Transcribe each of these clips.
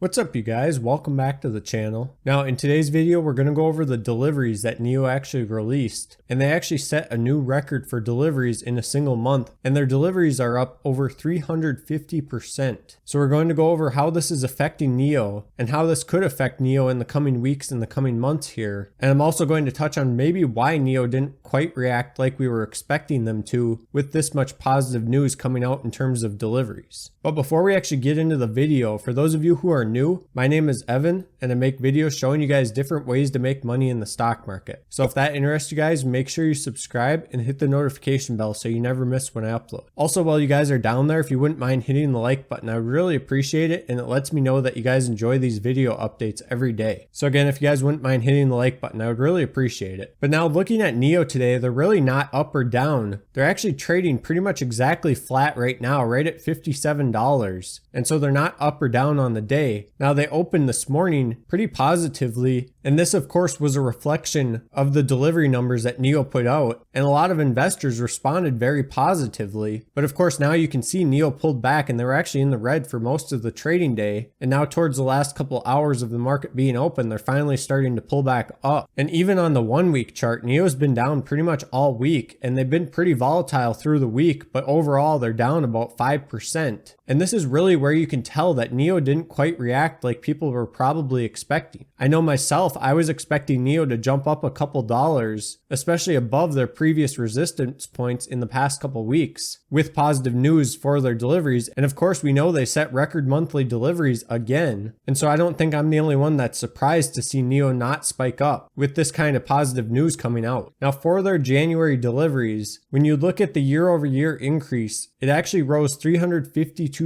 What's up, you guys? Welcome back to the channel. Now in today's video we're going to go over the deliveries that NIO actually released, and they actually set a new record for deliveries in a single month, and their deliveries are up over 350%. So we're going to go over how this is affecting NIO and how this could affect NIO in the coming weeks and the coming months here. And I'm also going to touch on maybe why NIO didn't quite react like we were expecting them to with this much positive news coming out in terms of deliveries. But before we actually get into the video, for those of you who are new, my name is Evan and I make videos showing you guys different ways to make money in the stock market. So if that interests you guys, make sure you subscribe and hit the notification bell so you never miss when I upload. Also, while you guys are down there, if you wouldn't mind hitting the like button, I would really appreciate it, and it lets me know that you guys enjoy these video updates every day. So again, if you guys wouldn't mind hitting the like button, I would really appreciate it. But now looking at NIO today, they're really not up or down. They're actually trading pretty much exactly flat right now, right at $57. And so they're not up or down on the day. Now they opened this morning pretty positively, and this of course was a reflection of the delivery numbers that NIO put out, and a lot of investors responded very positively. But of course now you can see NIO pulled back, and they were actually in the red for most of the trading day, and now towards the last couple hours of the market being open, they're finally starting to pull back up. And even on the 1 week chart, NIO's been down pretty much all week, and they've been pretty volatile through the week, but overall they're down about 5%. And this is really where you can tell that NIO didn't quite react like people were probably expecting. I know myself, I was expecting NIO to jump up a couple dollars, especially above their previous resistance points in the past couple weeks, with positive news for their deliveries. And of course, we know they set record monthly deliveries again. And so I don't think I'm the only one that's surprised to see NIO not spike up with this kind of positive news coming out. Now for their January deliveries, when you look at the year-over-year increase, it actually rose 352%.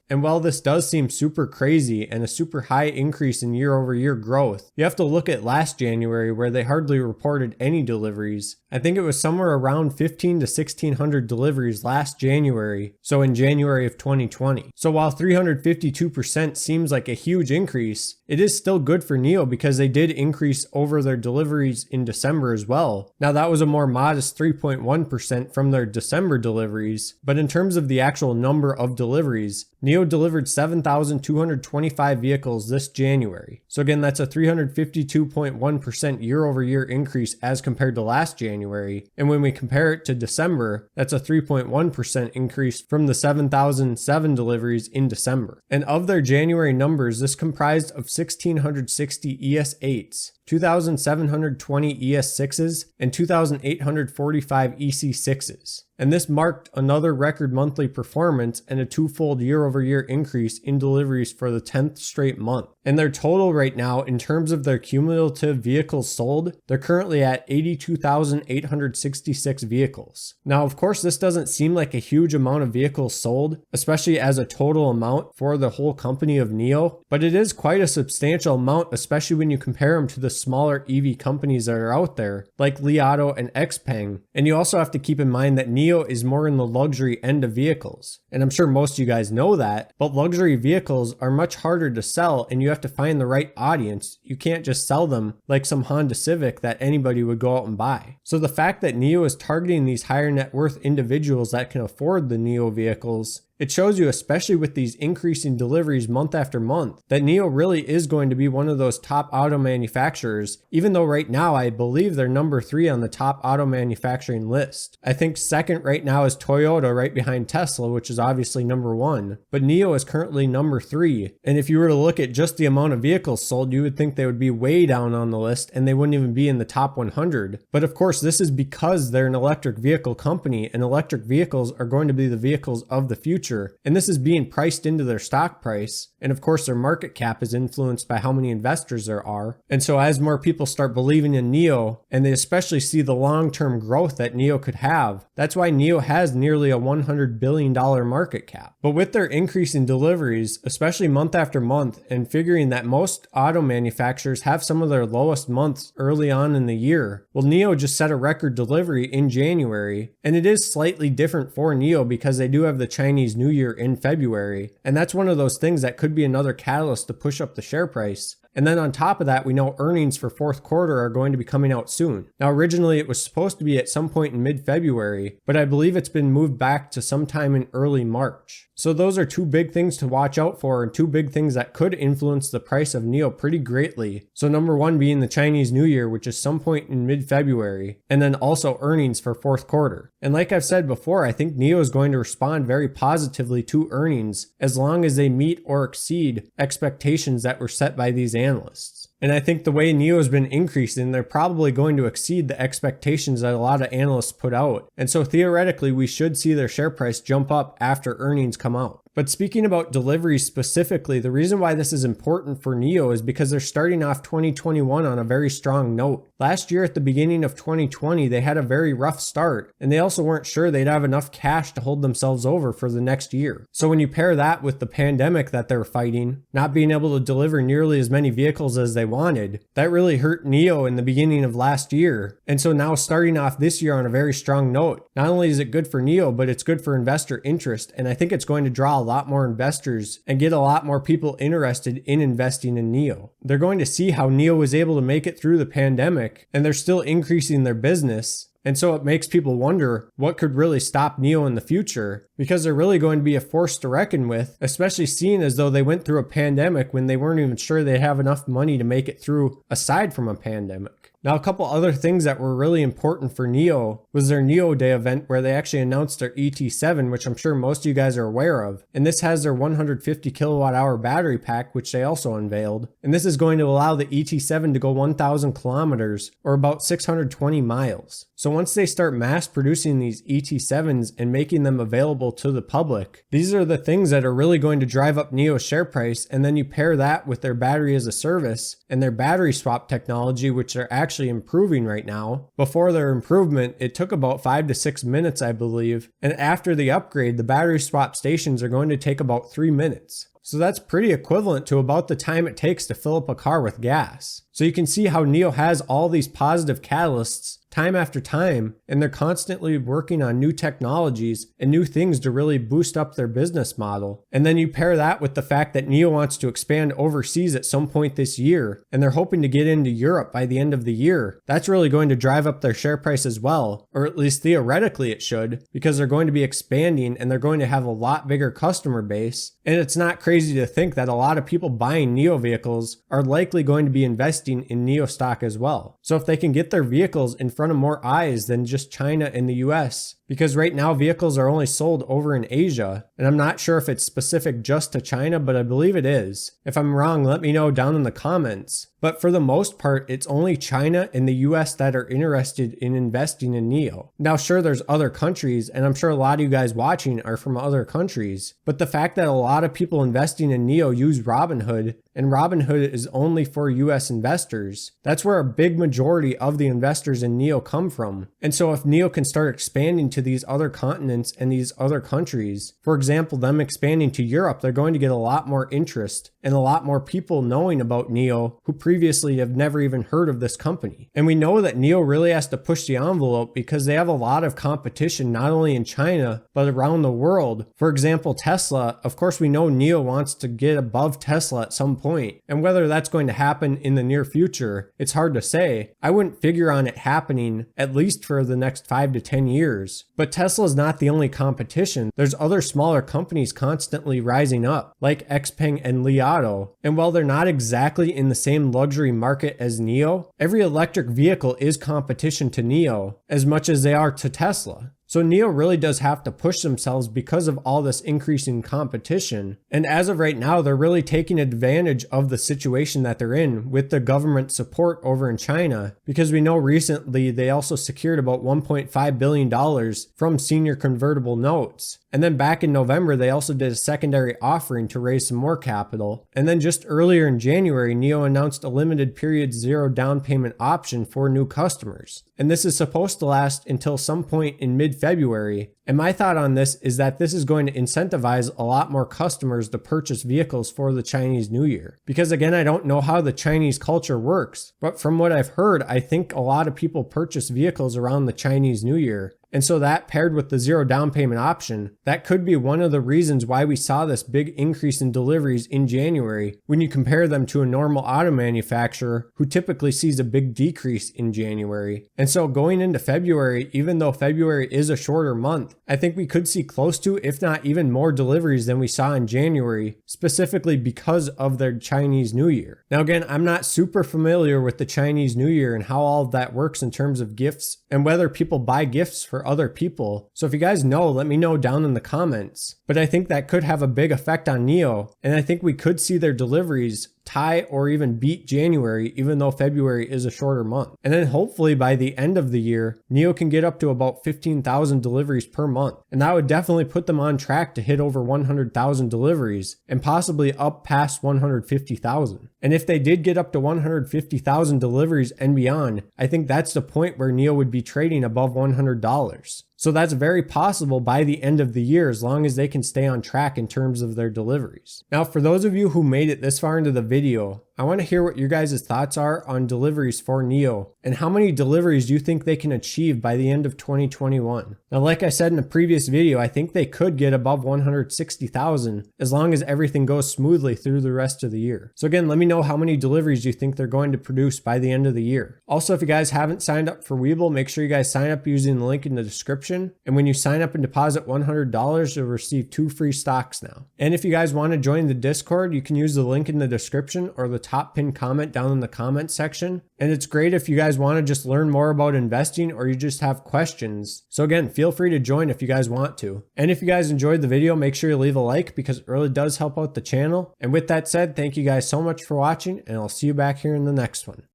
And while this does seem super crazy and a super high increase in year-over-year growth, you have to look at last January where they hardly reported any deliveries. I think it was somewhere around 15 to 1600 deliveries last January, so in January of 2020. So while 352% seems like a huge increase, it is still good for NIO because they did increase over their deliveries in December as well. Now that was a more modest 3.1% from their December deliveries, but in terms of the actual number of deliveries, NIO delivered 7,225 vehicles this January. So again, that's a 352.1% year-over-year increase as compared to last January. And when we compare it to December, that's a 3.1% increase from the 7,007 deliveries in December. And of their January numbers, this comprised of 1,660 ES8s, 2,720 ES6s, and 2,845 EC6s. And this marked another record monthly performance and a twofold year-over-year increase in deliveries for the 10th straight month. And their total right now, in terms of their cumulative vehicles sold, they're currently at 82,866 vehicles. Now, of course, this doesn't seem like a huge amount of vehicles sold, especially as a total amount for the whole company of NIO, but it is quite a substantial amount, especially when you compare them to the smaller EV companies that are out there, like Li Auto and XPeng. And you also have to keep in mind that NIO is more in the luxury end of vehicles. And I'm sure most of you guys know that, but luxury vehicles are much harder to sell, and you have to find the right audience. You can't just sell them like some Honda Civic that anybody would go out and buy. So the fact that NIO is targeting these higher net worth individuals that can afford the NIO vehicles, it shows you, especially with these increasing deliveries month after month, that NIO really is going to be one of those top auto manufacturers, even though right now I believe they're number 3 on the top auto manufacturing list. I think second right now is Toyota, right behind Tesla, which is obviously number 1, but NIO is currently number 3. And if you were to look at just the amount of vehicles sold, you would think they would be way down on the list and they wouldn't even be in the top 100. But of course, this is because they're an electric vehicle company, and electric vehicles are going to be the vehicles of the future. And this is being priced into their stock price. And of course, their market cap is influenced by how many investors there are. And so as more people start believing in NIO, and they especially see the long-term growth that NIO could have, that's why NIO has nearly a $100 billion market cap. But with their increase in deliveries, especially month after month, and figuring that most auto manufacturers have some of their lowest months early on in the year, well, NIO just set a record delivery in January. And it is slightly different for NIO because they do have the Chinese New Year in February. And that's one of those things that could be another catalyst to push up the share price. And then on top of that, we know earnings for fourth quarter are going to be coming out soon. Now, originally it was supposed to be at some point in mid-February, but I believe it's been moved back to sometime in early March. So those are two big things to watch out for and two big things that could influence the price of NIO pretty greatly. So number one being the Chinese New Year, which is some point in mid-February, and then also earnings for fourth quarter. And like I've said before, I think NIO is going to respond very positively to earnings as long as they meet or exceed expectations that were set by these analysts. And I think the way NIO has been increasing, they're probably going to exceed the expectations that a lot of analysts put out. And so theoretically, we should see their share price jump up after earnings come out. But speaking about deliveries specifically, the reason why this is important for NIO is because they're starting off 2021 on a very strong note. Last year at the beginning of 2020, they had a very rough start, and they also weren't sure they'd have enough cash to hold themselves over for the next year. So when you pair that with the pandemic that they're fighting, not being able to deliver nearly as many vehicles as they wanted, that really hurt NIO in the beginning of last year. And so now starting off this year on a very strong note, not only is it good for NIO, but it's good for investor interest, and I think it's going to draw a lot more investors and get a lot more people interested in investing in NIO. They're going to see how NIO was able to make it through the pandemic, and they're still increasing their business. And so it makes people wonder what could really stop NIO in the future, because they're really going to be a force to reckon with, especially seeing as though they went through a pandemic when they weren't even sure they'd have enough money to make it through aside from a pandemic. Now, a couple other things that were really important for NIO was their NIO Day event where they actually announced their ET7, which I'm sure most of you guys are aware of. And this has their 150 kilowatt hour battery pack, which they also unveiled. And this is going to allow the ET7 to go 1,000 kilometers or about 620 miles. So once they start mass producing these ET7s and making them available to the public, these are the things that are really going to drive up NIO's share price. And then you pair that with their battery as a service and their battery swap technology, which they're actually improving right now. Before their improvement, it took about 5 to 6 minutes, I believe. And after the upgrade, the battery swap stations are going to take about 3 minutes. So that's pretty equivalent to about the time it takes to fill up a car with gas. So you can see how NIO has all these positive catalysts time after time, and they're constantly working on new technologies and new things to really boost up their business model. And then you pair that with the fact that NIO wants to expand overseas at some point this year, and they're hoping to get into Europe by the end of the year. That's really going to drive up their share price as well, or at least theoretically it should, because they're going to be expanding and they're going to have a lot bigger customer base. And it's not crazy to think that a lot of people buying NIO vehicles are likely going to be investing in NIO stock as well. So if they can get their vehicles in front of more eyes than just China and the US, because right now vehicles are only sold over in Asia, and I'm not sure if it's specific just to China, but I believe it is. If I'm wrong, let me know down in the comments. But for the most part, it's only China and the US that are interested in investing in NIO. Now, sure, there's other countries, and I'm sure a lot of you guys watching are from other countries, but the fact that a lot of people investing in NIO use Robinhood, and Robinhood is only for US investors, that's where a big majority of the investors in NIO come from. And so if NIO can start expanding to these other continents and these other countries, for example, them expanding to Europe, they're going to get a lot more interest and a lot more people knowing about NIO who previously have never even heard of this company. And we know that NIO really has to push the envelope because they have a lot of competition, not only in China, but around the world. For example, Tesla, of course, we know NIO wants to get above Tesla at some point. And whether that's going to happen in the near future, it's hard to say. I wouldn't figure on it happening at least for the next 5 to 10 years. But Tesla's not the only competition. There's other smaller companies constantly rising up, like XPeng and Li Auto. And while they're not exactly in the same luxury market as NIO, every electric vehicle is competition to NIO as much as they are to Tesla. So NIO really does have to push themselves because of all this increasing competition. And as of right now, they're really taking advantage of the situation that they're in with the government support over in China, because we know recently they also secured about $1.5 billion from senior convertible notes. And then back in November, they also did a secondary offering to raise some more capital. And then just earlier in January, NIO announced a limited period 0 down payment option for new customers. And this is supposed to last until some point in mid-February. And my thought on this is that this is going to incentivize a lot more customers to purchase vehicles for the Chinese New Year. Because again, I don't know how the Chinese culture works, but from what I've heard, I think a lot of people purchase vehicles around the Chinese New Year. And so that paired with the zero down payment option, that could be one of the reasons why we saw this big increase in deliveries in January when you compare them to a normal auto manufacturer who typically sees a big decrease in January. And so going into February, even though February is a shorter month, I think we could see close to, if not even more deliveries than we saw in January, specifically because of their Chinese New Year. Now again, I'm not super familiar with the Chinese New Year and how all of that works in terms of gifts and whether people buy gifts for other people. So if you guys know, let me know down in the comments. But I think that could have a big effect on NIO, and I think we could see their deliveries tie or even beat January, even though February is a shorter month. And then hopefully by the end of the year, NIO can get up to about 15,000 deliveries per month. And that would definitely put them on track to hit over 100,000 deliveries and possibly up past 150,000. And if they did get up to 150,000 deliveries and beyond, I think that's the point where NIO would be trading above $100. So that's very possible by the end of the year as long as they can stay on track in terms of their deliveries. Now, for those of you who made it this far into the video, I want to hear what your guys' thoughts are on deliveries for NIO and how many deliveries do you think they can achieve by the end of 2021. Now, like I said in a previous video, I think they could get above 160,000 as long as everything goes smoothly through the rest of the year. So again, let me know how many deliveries you think they're going to produce by the end of the year. Also, if you guys haven't signed up for Webull, make sure you guys sign up using the link in the description. And when you sign up and deposit $100, you'll receive 2 free stocks now. And if you guys want to join the Discord, you can use the link in the description or the top pinned comment down in the comment section. And it's great if you guys want to just learn more about investing or you just have questions. So again, feel free to join if you guys want to. And if you guys enjoyed the video, make sure you leave a like because it really does help out the channel. And with that said, thank you guys so much for watching, and I'll see you back here in the next one.